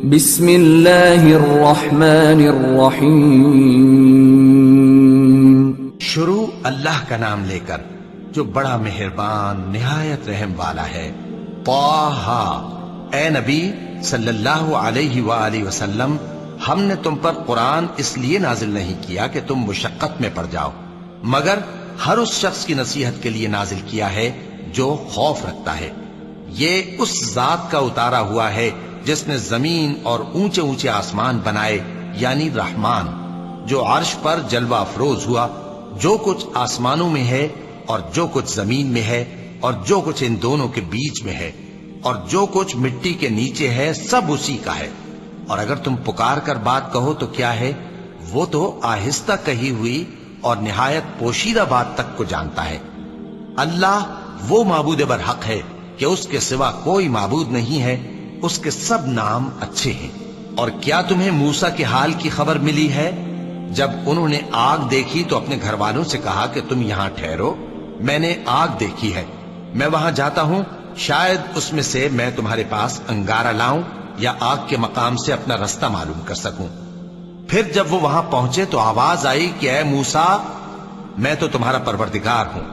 بسم اللہ الرحمن الرحیم. شروع اللہ کا نام لے کر جو بڑا مہربان نہایت رحم والا ہے. طٰہ، اے نبی صلی اللہ علیہ وآلہ وسلم، ہم نے تم پر قرآن اس لیے نازل نہیں کیا کہ تم مشقت میں پڑ جاؤ، مگر ہر اس شخص کی نصیحت کے لیے نازل کیا ہے جو خوف رکھتا ہے. یہ اس ذات کا اتارا ہوا ہے جس نے زمین اور اونچے اونچے آسمان بنائے، یعنی رحمان، جو عرش پر جلوہ افروز ہوا. جو کچھ آسمانوں میں ہے اور جو کچھ زمین میں ہے اور جو کچھ ان دونوں کے بیچ میں ہے اور جو کچھ مٹی کے نیچے ہے، سب اسی کا ہے. اور اگر تم پکار کر بات کہو تو کیا ہے، وہ تو آہستہ کہی ہوئی اور نہایت پوشیدہ بات تک کو جانتا ہے. اللہ وہ معبود برحق ہے کہ اس کے سوا کوئی معبود نہیں ہے، اس کے سب نام اچھے ہیں. اور کیا تمہیں موسیٰ کے حال کی خبر ملی ہے؟ جب انہوں نے آگ دیکھی تو اپنے گھر والوں سے کہا کہ تم یہاں ٹھہرو، میں نے آگ دیکھی ہے، میں وہاں جاتا ہوں، شاید اس میں سے میں تمہارے پاس انگارہ لاؤں یا آگ کے مقام سے اپنا رستہ معلوم کر سکوں. پھر جب وہ وہاں پہنچے تو آواز آئی کہ اے موسیٰ، میں تو تمہارا پروردگار ہوں،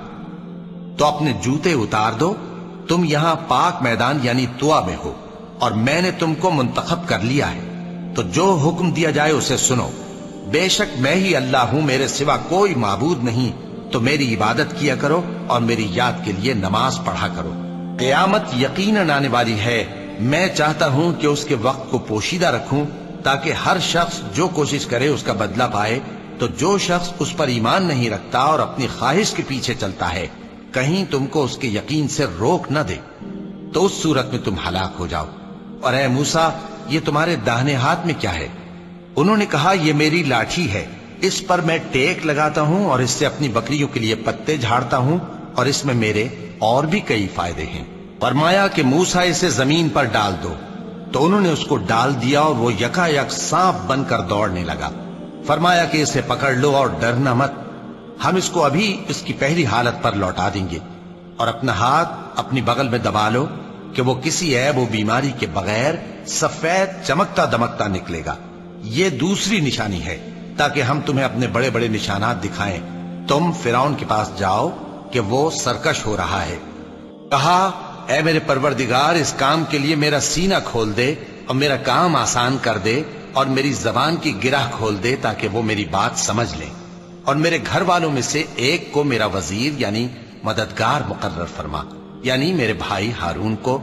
تو اپنے جوتے اتار دو، تم یہاں پاک میدان یعنی طویٰ میں ہو، اور میں نے تم کو منتخب کر لیا ہے، تو جو حکم دیا جائے اسے سنو. بے شک میں ہی اللہ ہوں، میرے سوا کوئی معبود نہیں، تو میری عبادت کیا کرو اور میری یاد کے لیے نماز پڑھا کرو. قیامت یقیناً آنے والی ہے، میں چاہتا ہوں کہ اس کے وقت کو پوشیدہ رکھوں تاکہ ہر شخص جو کوشش کرے اس کا بدلہ پائے. تو جو شخص اس پر ایمان نہیں رکھتا اور اپنی خواہش کے پیچھے چلتا ہے، کہیں تم کو اس کے یقین سے روک نہ دے، تو اس صورت میں تم ہلاک ہو جاؤ. اور اے موسیٰ، یہ تمہارے داہنے ہاتھ میں کیا ہے؟ انہوں نے کہا، یہ میری لاٹھی ہے، اس پر میں ٹیک لگاتا ہوں اور اس سے اپنی بکریوں کے لیے پتے جھاڑتا ہوں، اور اس میں میرے اور بھی کئی فائدے ہیں. فرمایا کہ موسیٰ اسے زمین پر ڈال دو، تو انہوں نے اس کو ڈال دیا اور وہ یکا یک سانپ بن کر دوڑنے لگا. فرمایا کہ اسے پکڑ لو اور ڈرنا مت، ہم اس کو ابھی اس کی پہلی حالت پر لوٹا دیں گے. اور اپنا ہاتھ اپنی بغل میں دبا لو کہ وہ کسی عیب و بیماری کے بغیر سفید چمکتا دمکتا نکلے گا. یہ دوسری نشانی ہے تاکہ ہم تمہیں اپنے بڑے بڑے نشانات دکھائیں. تم فرعون کے پاس جاؤ کہ وہ سرکش ہو رہا ہے. کہا، اے میرے پروردگار، اس کام کے لیے میرا سینہ کھول دے اور میرا کام آسان کر دے اور میری زبان کی گرہ کھول دے تاکہ وہ میری بات سمجھ لیں، اور میرے گھر والوں میں سے ایک کو میرا وزیر یعنی مددگار مقرر فرما، یعنی میرے بھائی ہارون کو.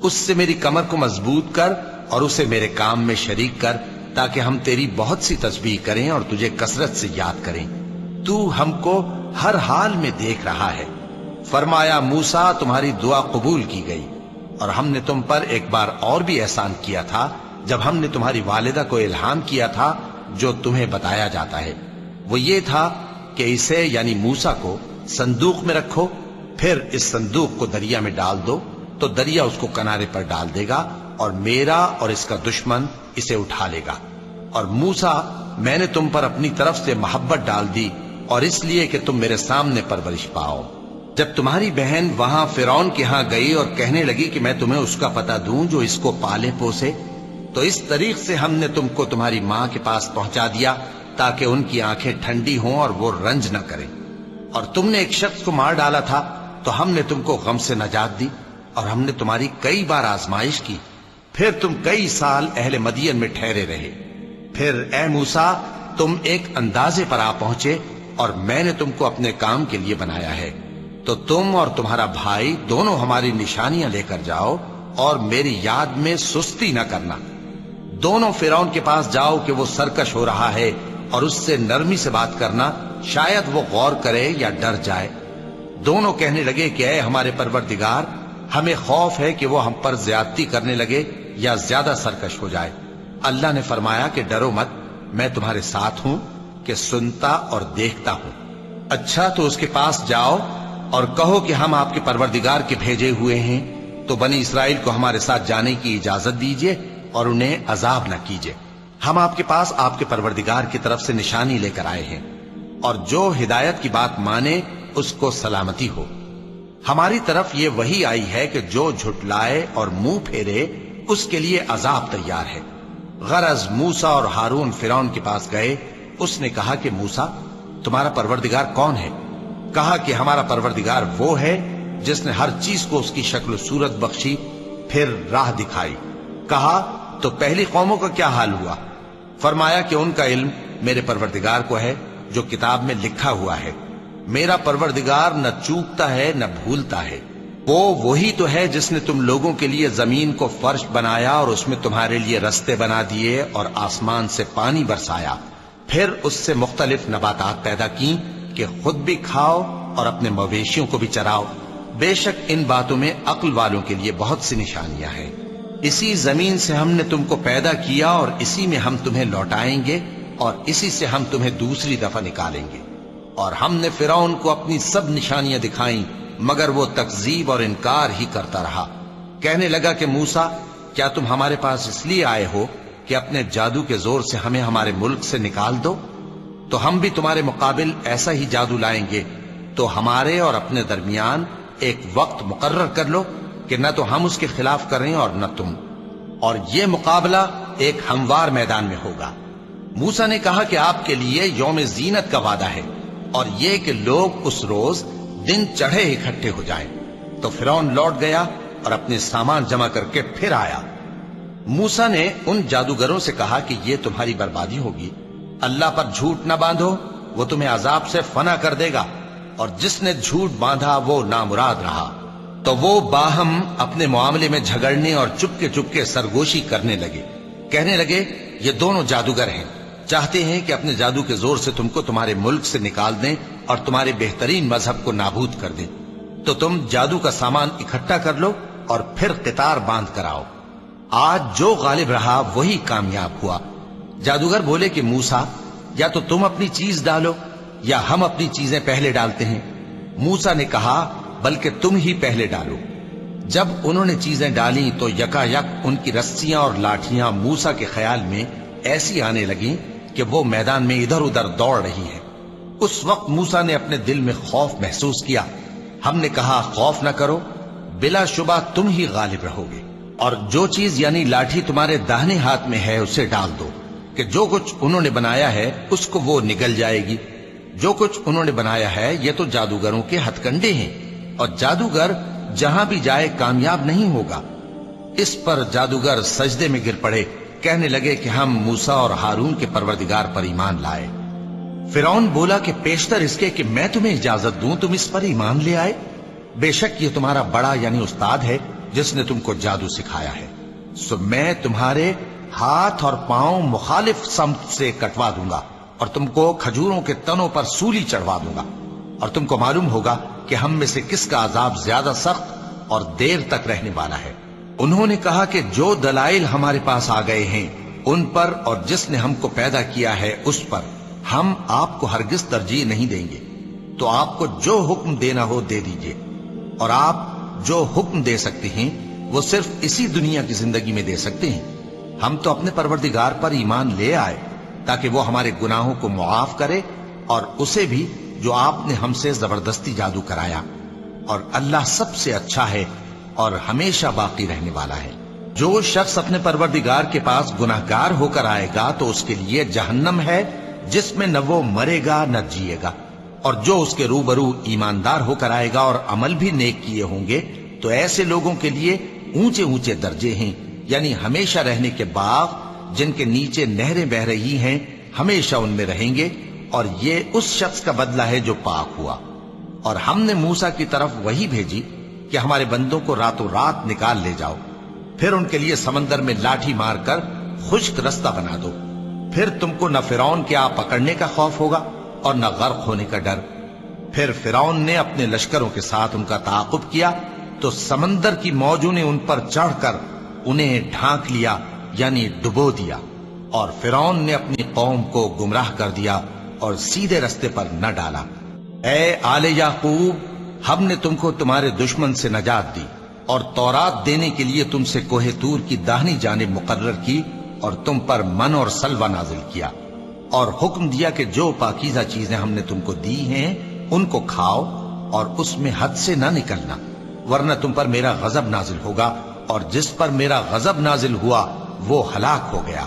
اس سے میری کمر کو مضبوط کر اور اسے میرے کام میں شریک کر تاکہ ہم تیری بہت سی تسبیح کریں اور تجھے کثرت سے یاد کریں. تو ہم کو ہر حال میں دیکھ رہا ہے. فرمایا، موسیٰ، تمہاری دعا قبول کی گئی، اور ہم نے تم پر ایک بار اور بھی احسان کیا تھا جب ہم نے تمہاری والدہ کو الہام کیا تھا جو تمہیں بتایا جاتا ہے. وہ یہ تھا کہ اسے یعنی موسیٰ کو صندوق میں رکھو، پھر اس صندوق کو دریا میں ڈال دو تو دریا اس کو کنارے پر ڈال دے گا، اور میرا اور اس کا دشمن اسے اٹھا لے گا. اور موسیٰ، میں نے تم پر اپنی طرف سے محبت ڈال دی، اور اس لیے کہ تم میرے سامنے پرورش پاؤ. جب تمہاری بہن وہاں فرعون کے ہاں گئی اور کہنے لگی کہ میں تمہیں اس کا پتہ دوں جو اس کو پالے پوسے، تو اس طریق سے ہم نے تم کو تمہاری ماں کے پاس پہنچا دیا تاکہ ان کی آنکھیں ٹھنڈی ہوں اور وہ رنج نہ کریں. اور تم نے ایک شخص کو مار ڈالا تھا تو ہم نے تم کو غم سے نجات دی، اور ہم نے تمہاری کئی بار آزمائش کی، پھر تم کئی سال اہل مدین میں ٹھہرے رہے. پھر اے موسیٰ، تم ایک اندازے پر آ پہنچے اور میں نے تم کو اپنے کام کے لیے بنایا ہے، تو تم اور تمہارا بھائی دونوں ہماری نشانیاں لے کر جاؤ اور میری یاد میں سستی نہ کرنا. دونوں فرعون کے پاس جاؤ کہ وہ سرکش ہو رہا ہے، اور اس سے نرمی سے بات کرنا، شاید وہ غور کرے یا ڈر جائے. دونوں کہنے لگے کہ اے ہمارے پروردگار، ہمیں خوف ہے کہ وہ ہم پر زیادتی کرنے لگے یا زیادہ سرکش ہو جائے. اللہ نے فرمایا کہ ڈرو مت، میں تمہارے ساتھ ہوں کہ سنتا اور دیکھتا ہوں. اچھا، تو اس کے پاس جاؤ اور کہو کہ ہم آپ کے پروردگار کے بھیجے ہوئے ہیں، تو بنی اسرائیل کو ہمارے ساتھ جانے کی اجازت دیجیے اور انہیں عذاب نہ کیجیے. ہم آپ کے پاس آپ کے پروردگار کی طرف سے نشانی لے کر آئے ہیں، اور جو ہدایت کی بات مانے اس کو سلامتی ہو. ہماری طرف یہ وحی آئی ہے کہ جو جھٹلائے اور منہ پھیرے اس کے لیے عذاب تیار ہے. غرض موسیٰ اور ہارون فرعون کے پاس گئے. اس نے کہا کہ موسیٰ تمہارا پروردگار کون ہے؟ کہا کہ ہمارا پروردگار وہ ہے جس نے ہر چیز کو اس کی شکل و صورت بخشی پھر راہ دکھائی. کہا تو پہلی قوموں کا کیا حال ہوا؟ فرمایا کہ ان کا علم میرے پروردگار کو ہے جو کتاب میں لکھا ہوا ہے. میرا پروردگار نہ چوکتا ہے نہ بھولتا ہے. وہ وہی تو ہے جس نے تم لوگوں کے لیے زمین کو فرش بنایا اور اس میں تمہارے لیے رستے بنا دیے اور آسمان سے پانی برسایا، پھر اس سے مختلف نباتات پیدا کی کہ خود بھی کھاؤ اور اپنے مویشیوں کو بھی چراؤ. بے شک ان باتوں میں عقل والوں کے لیے بہت سی نشانیاں ہیں. اسی زمین سے ہم نے تم کو پیدا کیا اور اسی میں ہم تمہیں لوٹائیں گے اور اسی سے ہم تمہیں دوسری دفعہ نکالیں گے. اور ہم نے فرعون کو اپنی سب نشانیاں دکھائیں مگر وہ تکذیب اور انکار ہی کرتا رہا. کہنے لگا کہ موسیٰ کیا تم ہمارے پاس اس لیے آئے ہو کہ اپنے جادو کے زور سے ہمیں ہمارے ملک سے نکال دو؟ تو ہم بھی تمہارے مقابل ایسا ہی جادو لائیں گے. تو ہمارے اور اپنے درمیان ایک وقت مقرر کر لو کہ نہ تو ہم اس کے خلاف کریں اور نہ تم، اور یہ مقابلہ ایک ہموار میدان میں ہوگا. موسیٰ نے کہا کہ آپ کے لیے یوم زینت کا وعدہ ہے اور یہ کہ لوگ اس روز دن چڑھے اکٹھے ہو جائیں. تو فرعون لوٹ گیا اور اپنے سامان جمع کر کے پھر آیا. موسیٰ نے ان جادوگروں سے کہا کہ یہ تمہاری بربادی ہوگی. اللہ پر جھوٹ نہ باندھو، وہ تمہیں عذاب سے فنا کر دے گا، اور جس نے جھوٹ باندھا وہ نامراد رہا. تو وہ باہم اپنے معاملے میں جھگڑنے اور چپکے سرگوشی کرنے لگے. کہنے لگے یہ دونوں جادوگر ہیں، چاہتے ہیں کہ اپنے جادو کے زور سے تم کو تمہارے ملک سے نکال دیں اور تمہارے بہترین مذہب کو نابود کر دیں. تو تم جادو کا سامان اکٹھا کر لو اور پھر قطار باندھ کر آؤ. آج جو غالب رہا وہی کامیاب ہوا. جادوگر بولے کہ موسیٰ یا تو تم اپنی چیز ڈالو یا ہم اپنی چیزیں پہلے ڈالتے ہیں. موسیٰ نے کہا بلکہ تم ہی پہلے ڈالو. جب انہوں نے چیزیں ڈالیں تو یکا یک ان کی رسیاں اور لاٹھیاں موسیٰ کے خیال میں ایسی آنے لگیں کہ وہ میدان میں ادھر ادھر دوڑ رہی ہیں. اس وقت موسیٰ نے اپنے دل میں خوف محسوس کیا. ہم نے کہا خوف نہ کرو، بلا شبہ تم ہی غالب رہو گے، اور جو چیز یعنی لاٹھی تمہارے داہنے ہاتھ میں ہے اسے ڈال دو کہ جو کچھ انہوں نے بنایا ہے اس کو وہ نگل جائے گی. جو کچھ انہوں نے بنایا ہے یہ تو جادوگروں کے ہتھ کنڈے ہیں، اور جادوگر جہاں بھی جائے کامیاب نہیں ہوگا. اس پر جادوگر سجدے میں گر پڑے، کہنے لگے کہ ہم موسیٰ اور ہارون کے پروردگار پر ایمان لائے. فرعون بولا کہ پیشتر اس کے کہ میں تمہیں اجازت دوں تم اس پر ایمان لے آئے. بے شک یہ تمہارا بڑا یعنی استاد ہے جس نے تم کو جادو سکھایا ہے. سو میں تمہارے ہاتھ اور پاؤں مخالف سمت سے کٹوا دوں گا اور تم کو کھجوروں کے تنوں پر سولی چڑھوا دوں گا، اور تم کو معلوم ہوگا کہ ہم میں سے کس کا عذاب زیادہ سخت اور دیر تک رہنے والا ہے. انہوں نے کہا کہ جو دلائل ہمارے پاس آ گئے ہیں ان پر اور جس نے ہم کو پیدا کیا ہے اس پر ہم آپ کو ہرگز ترجیح نہیں دیں گے. تو آپ کو جو حکم دینا ہو دے دیجئے، اور آپ جو حکم دے سکتے ہیں وہ صرف اسی دنیا کی زندگی میں دے سکتے ہیں. ہم تو اپنے پروردگار پر ایمان لے آئے تاکہ وہ ہمارے گناہوں کو معاف کرے اور اسے بھی جو آپ نے ہم سے زبردستی جادو کرایا. اور اللہ سب سے اچھا ہے اور ہمیشہ باقی رہنے والا ہے. جو شخص اپنے پروردگار کے پاس گناہگار ہو کر آئے گا تو اس کے لیے جہنم ہے جس میں نہ وہ مرے گا نہ جیے گا، اور جو اس کے روبرو ایماندار ہو کر آئے گا اور عمل بھی نیک کیے ہوں گے تو ایسے لوگوں کے لیے اونچے اونچے درجے ہیں، یعنی ہمیشہ رہنے کے باغ جن کے نیچے نہریں بہ رہی ہیں، ہمیشہ ان میں رہیں گے. اور یہ اس شخص کا بدلہ ہے جو پاک ہوا. اور ہم نے موسیٰ کی طرف وہی بھیجی کہ ہمارے بندوں کو راتوں رات نکال لے جاؤ، پھر ان کے لیے سمندر میں لاٹھی مار کر خشک رستہ بنا دو. پھر تم کو نہ فرعون کے آ پکڑنے کا خوف ہوگا اور نہ غرق ہونے کا ڈر. پھر فرعون نے اپنے لشکروں کے ساتھ ان کا تعاقب کیا تو سمندر کی موجوں نے ان پر چڑھ کر انہیں ڈھانک لیا یعنی ڈبو دیا. اور فرعون نے اپنی قوم کو گمراہ کر دیا اور سیدھے رستے پر نہ ڈالا. اے آل یعقوب، ہم نے تم کو تمہارے دشمن سے نجات دی اور تورات دینے کے لیے تم سے کوہ طور کی داہنی جانب مقرر کی اور تم پر من اور سلوہ نازل کیا، اور حکم دیا کہ جو پاکیزہ چیزیں ہم نے تم کو دی ہیں ان کو کھاؤ اور اس میں حد سے نہ نکلنا، ورنہ تم پر میرا غضب نازل ہوگا، اور جس پر میرا غضب نازل ہوا وہ ہلاک ہو گیا.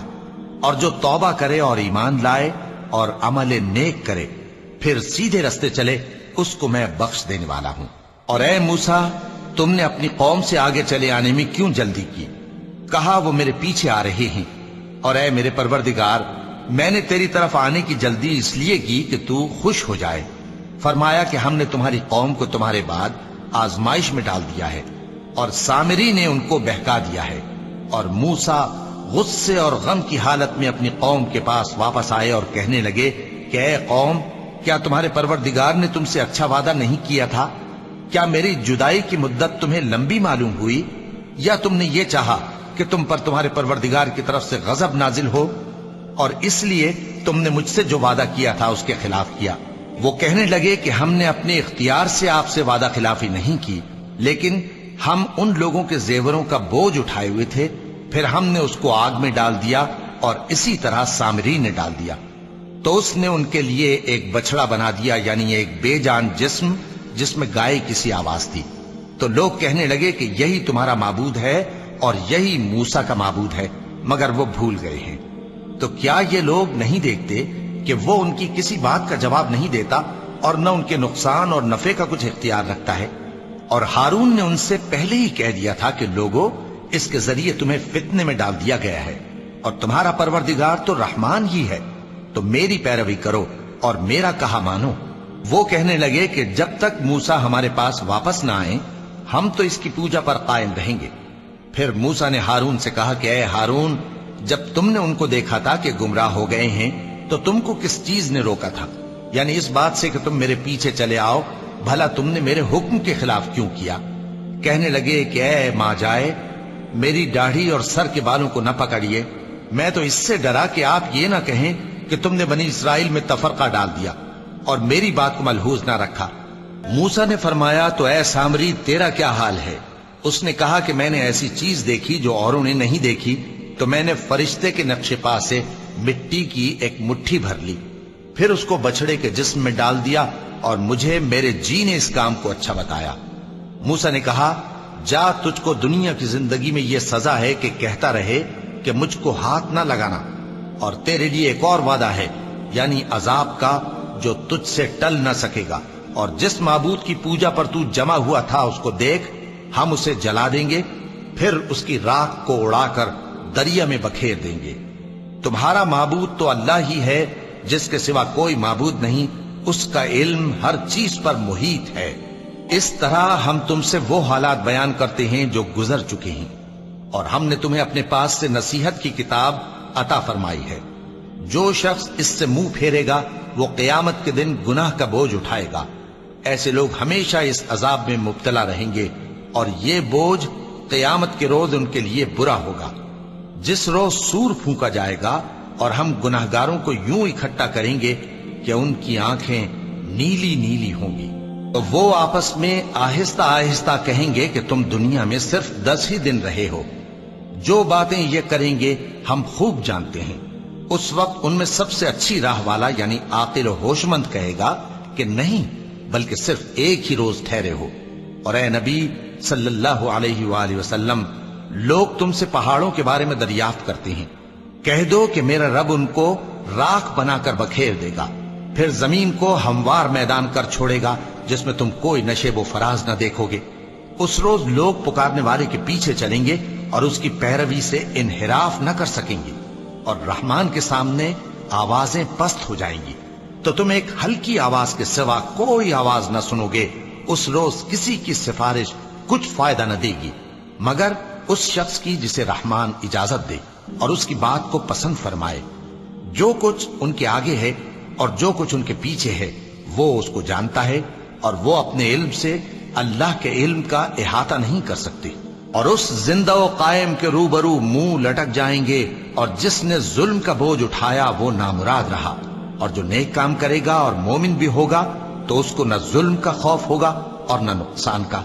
اور جو توبہ کرے اور ایمان لائے اور عمل نیک کرے پھر سیدھے رستے چلے اس کو میں بخش دینے والا ہوں۔ اور اے موسیٰ، تم نے اپنی قوم سے آگے چلے آنے میں کیوں جلدی کی؟ کہا وہ میرے پیچھے آ رہے ہیں۔ اور اے میرے پروردگار، میں نے تیری طرف آنے کی جلدی اس لیے کی کہ تو خوش ہو جائے۔ فرمایا کہ ہم نے تمہاری قوم کو تمہارے بعد آزمائش میں ڈال دیا ہے اور سامری نے ان کو بہکا دیا ہے۔ اور موسیٰ غصے اور غم کی حالت میں اپنی قوم کے پاس واپس آئے اور کہنے لگے کہ اے قوم، کیا تمہارے پروردگار نے تم سے اچھا وعدہ نہیں کیا تھا؟ کیا میری جدائی کی مدت تمہیں لمبی معلوم ہوئی، یا تم نے یہ چاہا کہ تم پر تمہارے پروردگار کی طرف سے غضب نازل ہو، اور اس لیے تم نے مجھ سے جو وعدہ کیا تھا اس کے خلاف کیا؟ وہ کہنے لگے کہ ہم نے اپنے اختیار سے آپ سے وعدہ خلافی نہیں کی، لیکن ہم ان لوگوں کے زیوروں کا بوجھ اٹھائے ہوئے تھے، پھر ہم نے اس کو آگ میں ڈال دیا اور اسی طرح سامری نے ڈال دیا۔ تو اس نے ان کے لیے ایک بچڑا بنا دیا، یعنی ایک بے جان جسم جس میں گائے کسی آواز تھی۔ تو لوگ کہنے لگے کہ یہی تمہارا معبود ہے اور یہی موسیٰ کا معبود ہے، مگر وہ بھول گئے ہیں۔ تو کیا یہ لوگ نہیں دیکھتے کہ وہ ان کی کسی بات کا جواب نہیں دیتا اور نہ ان کے نقصان اور نفع کا کچھ اختیار رکھتا ہے؟ اور ہارون نے ان سے پہلے ہی کہہ دیا تھا کہ لوگوں، اس کے ذریعے تمہیں فتنے میں ڈال دیا گیا ہے، اور تمہارا پروردگار تو رحمان ہی ہے، تو میری پیروی کرو اور میرا کہا مانو۔ وہ کہنے لگے کہ جب تک موسیٰ ہمارے پاس واپس نہ آئیں ہم تو اس کی پوجا پر قائم رہیں گے۔ پھر موسیٰ نے ہارون سے کہا کہ اے ہارون، جب تم نے ان کو دیکھا تھا کہ گمراہ ہو گئے ہیں تو تم کو کس چیز نے روکا تھا؟ یعنی اس بات سے کہ تم میرے پیچھے چلے آؤ، بھلا تم نے میرے حکم کے خلاف کیوں کیا؟ کہنے لگے کہ اے ماں جائے، میری داڑھی اور سر کے بالوں کو نہ پکڑیے، میں تو اس سے ڈرا کہ آپ یہ نہ کہیں کہ تم نے بنی اسرائیل میں تفرقہ ڈال دیا اور میری بات کو ملحوظ نہ رکھا۔ موسیٰ نے فرمایا تو اے سامری، تیرا کیا حال ہے؟ اس نے کہا کہ میں نے ایسی چیز دیکھی جو اوروں نے نہیں دیکھی، تو میں نے فرشتے کے نقش پا سے مٹی کی ایک مٹھی بھر لی، پھر اس کو بچڑے کے جسم میں ڈال دیا، اور مجھے میرے جی نے اس کام کو اچھا بتایا۔ موسیٰ نے کہا جا، تجھ کو دنیا کی زندگی میں یہ سزا ہے کہ کہتا رہے کہ مجھ کو ہاتھ نہ لگانا، اور تیرے لیے ایک اور وعدہ ہے، یعنی عذاب کا جو تجھ سے ٹل نہ سکے گا، اور جس معبود کی پوجا پر تو جمع ہوا تھا اس کو دیکھ، ہم اسے جلا دیں گے، پھر اس کی راکھ کو اڑا کر دریا میں بکھیر دیں گے۔ تمہارا معبود تو اللہ ہی ہے، جس کے سوا کوئی معبود نہیں، اس کا علم ہر چیز پر محیط ہے۔ اس طرح ہم تم سے وہ حالات بیان کرتے ہیں جو گزر چکے ہیں، اور ہم نے تمہیں اپنے پاس سے نصیحت کی کتاب عطا فرمائی ہے۔ جو شخص اس سے منہ پھیرے گا وہ قیامت کے دن گناہ کا بوجھ اٹھائے گا۔ ایسے لوگ ہمیشہ اس عذاب میں مبتلا رہیں گے، اور یہ بوجھ قیامت کے روز ان کے لیے برا ہوگا، جس روز سور پھونکا جائے گا، اور ہم گناہگاروں کو یوں اکٹھا کریں گے کہ ان کی آنکھیں نیلی نیلی ہوں گی۔ تو وہ آپس میں آہستہ آہستہ کہیں گے کہ تم دنیا میں صرف 10 ہی دن رہے ہو، جو باتیں یہ کریں گے ہم خوب جانتے ہیں۔ اس وقت ان میں سب سے اچھی راہ والا یعنی عاقل و ہوش مند کہے گا کہ نہیں، بلکہ صرف ایک ہی روز ٹھہرے ہو۔ اور اے نبی صلی اللہ علیہ وآلہ وسلم، لوگ تم سے پہاڑوں کے بارے میں دریافت کرتے ہیں، کہہ دو کہ میرا رب ان کو راکھ بنا کر بکھیر دے گا، پھر زمین کو ہموار میدان کر چھوڑے گا جس میں تم کوئی نشیب و فراز نہ دیکھو گے۔ اس روز لوگ پکارنے والے کے پیچھے چلیں گے اور اس کی پیروی سے انحراف نہ کر سکیں گے، اور رحمان کے سامنے آوازیں پست ہو جائیں گی، تو تم ایک ہلکی آواز کے سوا کوئی آواز نہ سنو گے۔ اس روز کسی کی سفارش کچھ فائدہ نہ دے گی مگر اس شخص کی جسے رحمان اجازت دے اور اس کی بات کو پسند فرمائے۔ جو کچھ ان کے آگے ہے اور جو کچھ ان کے پیچھے ہے وہ اس کو جانتا ہے، اور وہ اپنے علم سے اللہ کے علم کا احاطہ نہیں کر سکتے۔ اور اس زندہ و قائم کے روبرو منہ لٹک جائیں گے، اور جس نے ظلم کا بوجھ اٹھایا وہ نامراد رہا، اور جو نیک کام کرے گا اور مومن بھی ہوگا تو اس کو نہ ظلم کا خوف ہوگا اور نہ نقصان کا۔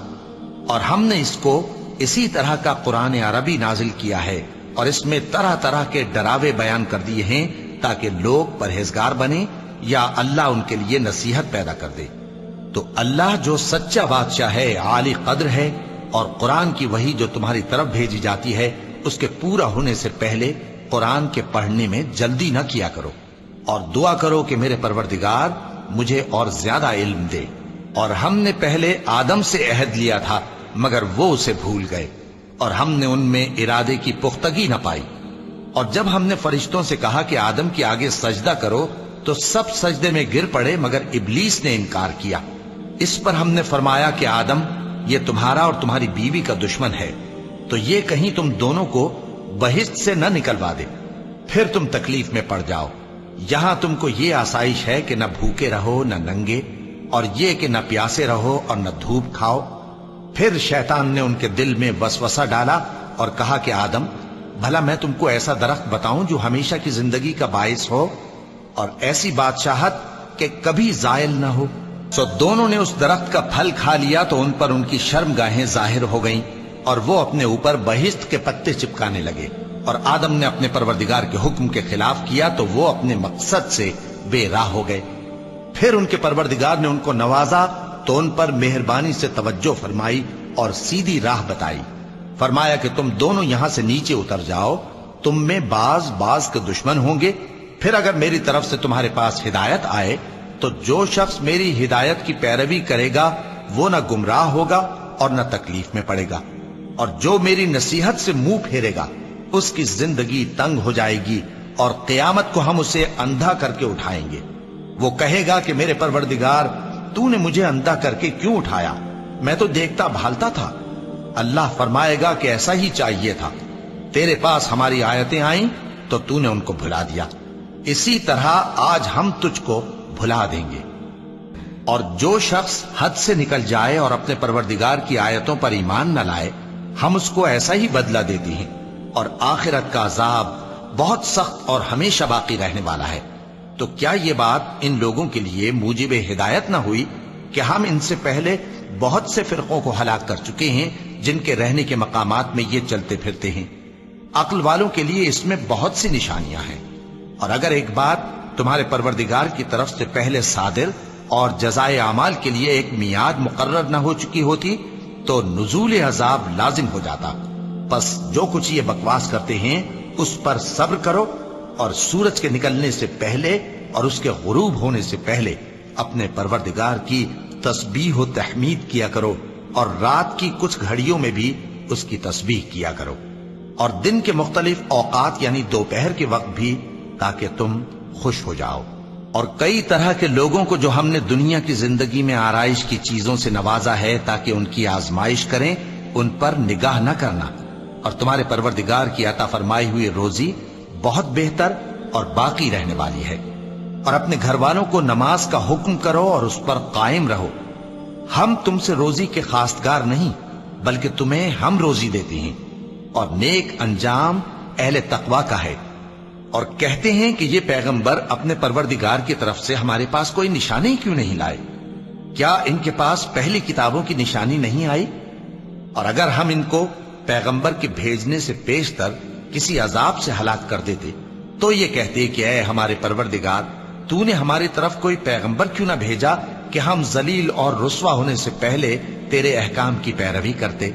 اور ہم نے اس کو اسی طرح کا قرآن عربی نازل کیا ہے، اور اس میں طرح طرح کے ڈراوے بیان کر دیے ہیں تاکہ لوگ پرہیزگار بنیں یا اللہ ان کے لیے نصیحت پیدا کر دے۔ تو اللہ جو سچا بادشاہ ہے، عالی قدر ہے، اور قرآن کی وحی جو تمہاری طرف بھیجی جاتی ہے اس کے پورا ہونے سے پہلے قرآن کے پڑھنے میں جلدی نہ کیا کرو، اور دعا کرو کہ میرے پروردگار مجھے اور زیادہ علم دے۔ اور ہم نے پہلے آدم سے عہد لیا تھا مگر وہ اسے بھول گئے، اور ہم نے ان میں ارادے کی پختگی نہ پائی۔ اور جب ہم نے فرشتوں سے کہا کہ آدم کے آگے سجدہ کرو تو سب سجدے میں گر پڑے مگر ابلیس نے انکار کیا۔ اس پر ہم نے فرمایا کہ آدم، یہ تمہارا اور تمہاری بیوی کا دشمن ہے، تو یہ کہیں تم دونوں کو بہشت سے نہ نکلوا دے، پھر تم تکلیف میں پڑ جاؤ۔ یہاں تم کو یہ آسائش ہے کہ نہ بھوکے رہو نہ ننگے، اور یہ کہ نہ پیاسے رہو اور نہ دھوپ کھاؤ۔ پھر شیطان نے ان کے دل میں وسوسہ ڈالا اور کہا کہ آدم، بھلا میں تم کو ایسا درخت بتاؤں جو ہمیشہ کی زندگی کا باعث ہو اور ایسی بادشاہت کہ کبھی زائل نہ ہو؟ سو دونوں نے اس درخت کا پھل کھا لیا تو ان پر ان کی شرمگاہیں ظاہر ہو گئیں، اور وہ اپنے اوپر بہشت کے پتے چپکانے لگے۔ اور آدم نے اپنے پروردگار کے حکم کے خلاف کیا تو وہ اپنے مقصد سے بے راہ ہو گئے۔ پھر ان کے پروردگار نے ان کو نوازا تو ان پر مہربانی سے توجہ فرمائی اور سیدھی راہ بتائی۔ فرمایا کہ تم دونوں یہاں سے نیچے اتر جاؤ، تم میں بعض کے دشمن ہوں گے، پھر اگر میری طرف سے تمہارے پاس ہدایت آئے تو جو شخص میری ہدایت کی پیروی کرے گا وہ نہ گمراہ ہوگا اور نہ تکلیف میں پڑے گا، اور جو میری نصیحت سے منہ پھیرے گا اس کی زندگی تنگ ہو جائے گی، اور قیامت کو ہم اسے اندھا کر کے اٹھائیں گے۔ وہ کہے گا کہ میرے پروردگار، تو نے مجھے اندھا کر کے کیوں اٹھایا؟ میں تو دیکھتا بھالتا تھا۔ اللہ فرمائے گا کہ ایسا ہی چاہیے تھا، تیرے پاس ہماری آیتیں آئیں تو تو نے ان کو بھلا دیا، اسی طرح آج ہم تجھ کو بھلا دیں گے۔ اور جو شخص حد سے نکل جائے اور اپنے پروردگار کی آیتوں پر ایمان نہ لائے، ہم اس کو ایسا ہی بدلہ دیتے ہیں، اور آخرت کا عذاب بہت سخت اور ہمیشہ باقی رہنے والا ہے۔ تو کیا یہ بات ان لوگوں کے لیے موجب ہدایت نہ ہوئی کہ ہم ان سے پہلے بہت سے فرقوں کو ہلاک کر چکے ہیں جن کے رہنے کے مقامات میں یہ چلتے پھرتے ہیں؟ عقل والوں کے لیے اس میں بہت سی نشانیاں ہیں۔ اور اگر ایک بات تمہارے پروردگار کی طرف سے پہلے صادر اور جزائے اعمال کے لیے ایک میعاد مقرر نہ ہو چکی ہوتی تو نزول عذاب لازم ہو جاتا۔ پس جو کچھ یہ بکواس کرتے ہیں اس پر صبر کرو، اور سورج کے نکلنے سے پہلے اور اس کے غروب ہونے سے پہلے اپنے پروردگار کی تسبیح و تحمید کیا کرو، اور رات کی کچھ گھڑیوں میں بھی اس کی تسبیح کیا کرو، اور دن کے مختلف اوقات یعنی دوپہر کے وقت بھی، تاکہ تم خوش ہو جاؤ۔ اور کئی طرح کے لوگوں کو جو ہم نے دنیا کی زندگی میں آرائش کی چیزوں سے نوازا ہے تاکہ ان کی آزمائش کریں، ان پر نگاہ نہ کرنا، اور تمہارے پروردگار کی عطا فرمائی ہوئی روزی بہت بہتر اور باقی رہنے والی ہے۔ اور اپنے گھر والوں کو نماز کا حکم کرو اور اس پر قائم رہو۔ ہم تم سے روزی کے خواستگار نہیں بلکہ تمہیں ہم روزی دیتے ہیں، اور نیک انجام اہل تقوی کا ہے۔ اور کہتے ہیں کہ یہ پیغمبر اپنے پروردگار کی طرف سے ہمارے پاس کوئی نشانی کیوں نہیں لائے؟ کیا ان کے پاس پہلی کتابوں کی نشانی نہیں آئی؟ اور اگر ہم ان کو پیغمبر کے بھیجنے سے پیشتر کسی عذاب سے ہلاک کر دیتے تو یہ کہتے کہ اے ہمارے پروردگار، تو نے ہماری طرف کوئی پیغمبر کیوں نہ بھیجا کہ ہم ذلیل اور رسوا ہونے سے پہلے تیرے احکام کی پیروی کرتے۔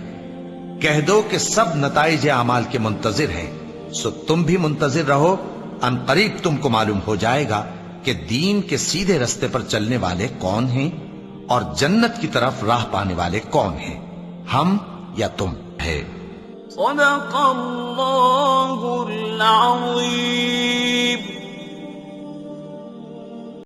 کہہ دو کہ سب نتائج اعمال کے منتظر ہیں، سو تم بھی منتظر رہو، ان قریب تم کو معلوم ہو جائے گا کہ دین کے سیدھے رستے پر چلنے والے کون ہیں اور جنت کی طرف راہ پانے والے کون ہیں، ہم یا تم ہے۔ صدق اللہ العظیم۔